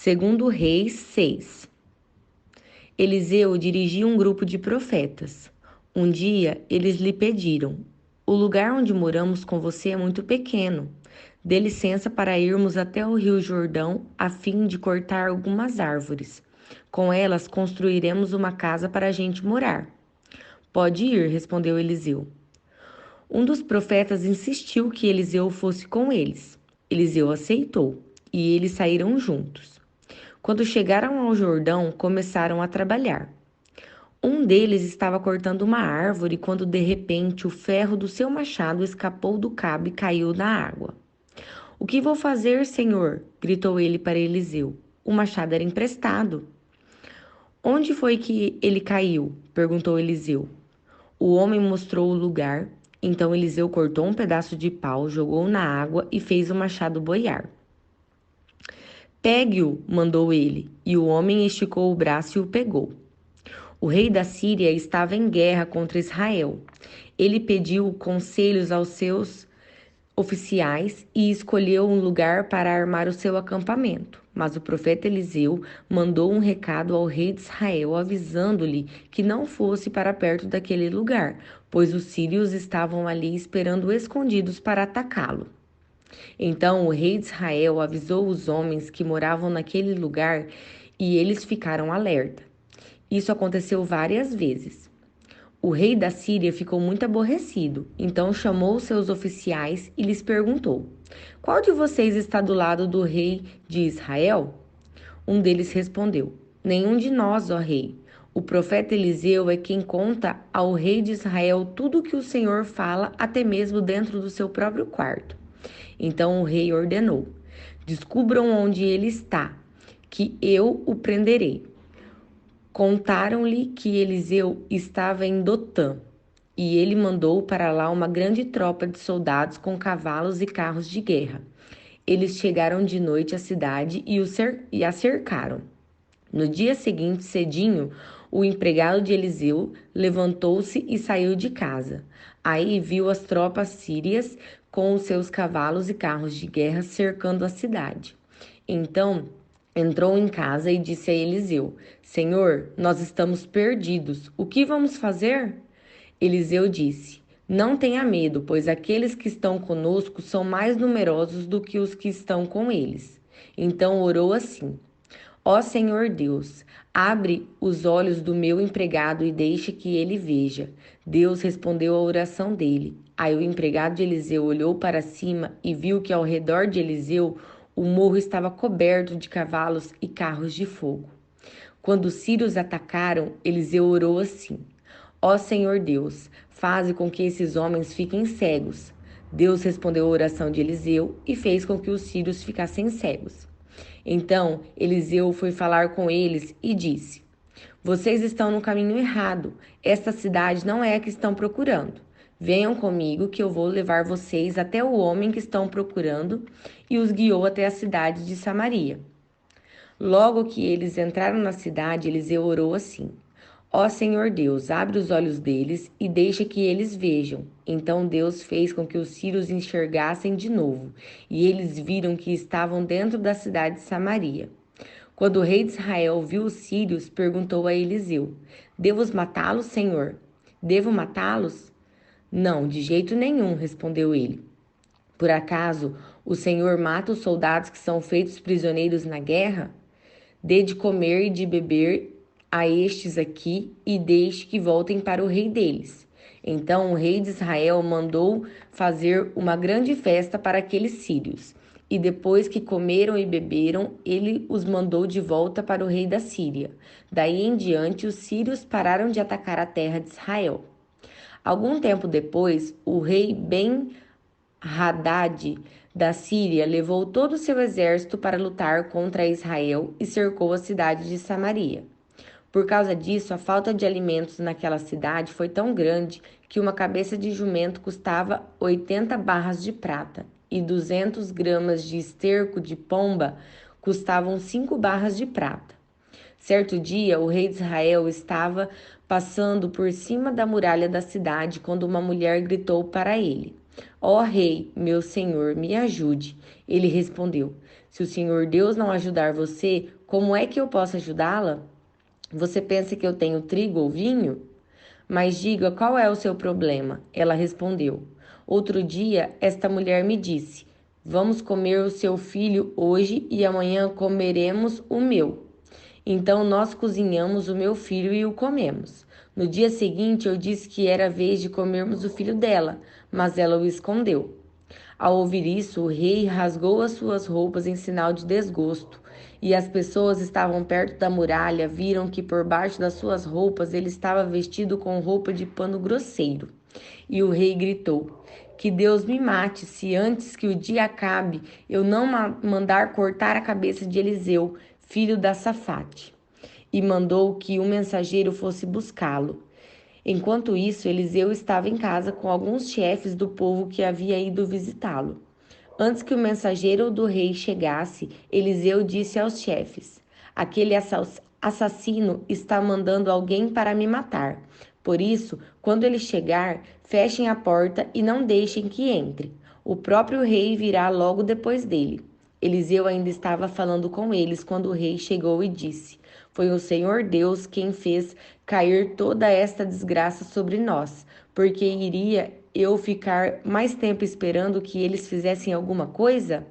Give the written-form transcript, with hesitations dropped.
Segundo Reis 6. Eliseu dirigia um grupo de profetas. Um dia, eles lhe pediram: o lugar onde moramos com você é muito pequeno. Dê licença para irmos até o rio Jordão a fim de cortar algumas árvores. Com elas construiremos uma casa para a gente morar. Pode ir, respondeu Eliseu. Um dos profetas insistiu que Eliseu fosse com eles. Eliseu aceitou e eles saíram juntos. Quando chegaram ao Jordão, começaram a trabalhar. Um deles estava cortando uma árvore quando de repente o ferro do seu machado escapou do cabo e caiu na água. O que vou fazer, senhor? Gritou ele para Eliseu. O machado era emprestado. Onde foi que ele caiu? Perguntou Eliseu. O homem mostrou o lugar. Então Eliseu cortou um pedaço de pau, jogou na água e fez o machado boiar. Pegue-o, mandou ele, e o homem esticou o braço e o pegou. O rei da Síria estava em guerra contra Israel. Ele pediu conselhos aos seus oficiais e escolheu um lugar para armar o seu acampamento. Mas o profeta Eliseu mandou um recado ao rei de Israel, avisando-lhe que não fosse para perto daquele lugar, pois os sírios estavam ali esperando escondidos para atacá-lo. Então o rei de Israel avisou os homens que moravam naquele lugar e eles ficaram alerta. Isso aconteceu várias vezes. O rei da Síria ficou muito aborrecido, então chamou seus oficiais e lhes perguntou: qual de vocês está do lado do rei de Israel? Um deles respondeu: nenhum de nós, ó rei. O profeta Eliseu é quem conta ao rei de Israel tudo o que o Senhor fala, até mesmo dentro do seu próprio quarto. Então o rei ordenou: descubram onde ele está, que eu o prenderei. Contaram-lhe que Eliseu estava em Dotã, e ele mandou para lá uma grande tropa de soldados com cavalos e carros de guerra. Eles chegaram de noite à cidade e a cercaram. No dia seguinte, cedinho, o empregado de Eliseu levantou-se e saiu de casa. Aí viu as tropas sírias com os seus cavalos e carros de guerra cercando a cidade. Então entrou em casa e disse a Eliseu: Senhor, nós estamos perdidos. O que vamos fazer? Eliseu disse: não tenha medo, pois aqueles que estão conosco são mais numerosos do que os que estão com eles. Então orou assim: ó Senhor Deus, abre os olhos do meu empregado e deixe que ele veja. Deus respondeu à oração dele. Aí o empregado de Eliseu olhou para cima e viu que ao redor de Eliseu o morro estava coberto de cavalos e carros de fogo. Quando os sírios atacaram, Eliseu orou assim: ó Senhor Deus, faze com que esses homens fiquem cegos. Deus respondeu a oração de Eliseu e fez com que os sírios ficassem cegos. Então Eliseu foi falar com eles e disse: vocês estão no caminho errado. Esta cidade não é a que estão procurando. Venham comigo que eu vou levar vocês até o homem que estão procurando, e os guiou até a cidade de Samaria. Logo que eles entraram na cidade, Eliseu orou assim: ó Senhor Deus, abre os olhos deles e deixa que eles vejam. Então Deus fez com que os sírios enxergassem de novo, e eles viram que estavam dentro da cidade de Samaria. Quando o rei de Israel viu os sírios, perguntou a Eliseu: devo matá-los, Senhor? Devo matá-los? Não, de jeito nenhum, respondeu ele. Por acaso o Senhor mata os soldados que são feitos prisioneiros na guerra? Dê de comer e de beber a estes aqui e deixe que voltem para o rei deles. Então o rei de Israel mandou fazer uma grande festa para aqueles sírios. E depois que comeram e beberam, ele os mandou de volta para o rei da Síria. Daí em diante, os sírios pararam de atacar a terra de Israel. Algum tempo depois, o rei Ben-Hadad da Síria levou todo o seu exército para lutar contra Israel e cercou a cidade de Samaria. Por causa disso, a falta de alimentos naquela cidade foi tão grande que uma cabeça de jumento custava 80 barras de prata e 200 gramas de esterco de pomba custavam 5 barras de prata. Certo dia, o rei de Israel estava passando por cima da muralha da cidade quando uma mulher gritou para ele: Ó rei, meu senhor, me ajude. Ele respondeu: Se o Senhor Deus não ajudar você, como é que eu posso ajudá-la? Você pensa que eu tenho trigo ou vinho? Mas diga qual é o seu problema. Ela respondeu: Outro dia, esta mulher me disse: Vamos comer o seu filho hoje e amanhã comeremos o meu. Então nós cozinhamos o meu filho e o comemos. No dia seguinte, eu disse que era vez de comermos o filho dela, mas ela o escondeu. Ao ouvir isso, o rei rasgou as suas roupas em sinal de desgosto, e as pessoas que estavam perto da muralha viram que por baixo das suas roupas ele estava vestido com roupa de pano grosseiro. E o rei gritou: Que Deus me mate, se antes que o dia acabe eu não mandar cortar a cabeça de Eliseu, filho da Safate. E mandou que um mensageiro fosse buscá-lo. Enquanto isso, Eliseu estava em casa com alguns chefes do povo que havia ido visitá-lo. Antes que o mensageiro do rei chegasse, Eliseu disse aos chefes: Aquele assassino está mandando alguém para me matar. Por isso, quando ele chegar, fechem a porta e não deixem que entre. O próprio rei virá logo depois dele. Eliseu ainda estava falando com eles quando o rei chegou e disse: Foi o Senhor Deus quem fez cair toda esta desgraça sobre nós, porque iria eu ficar mais tempo esperando que eles fizessem alguma coisa?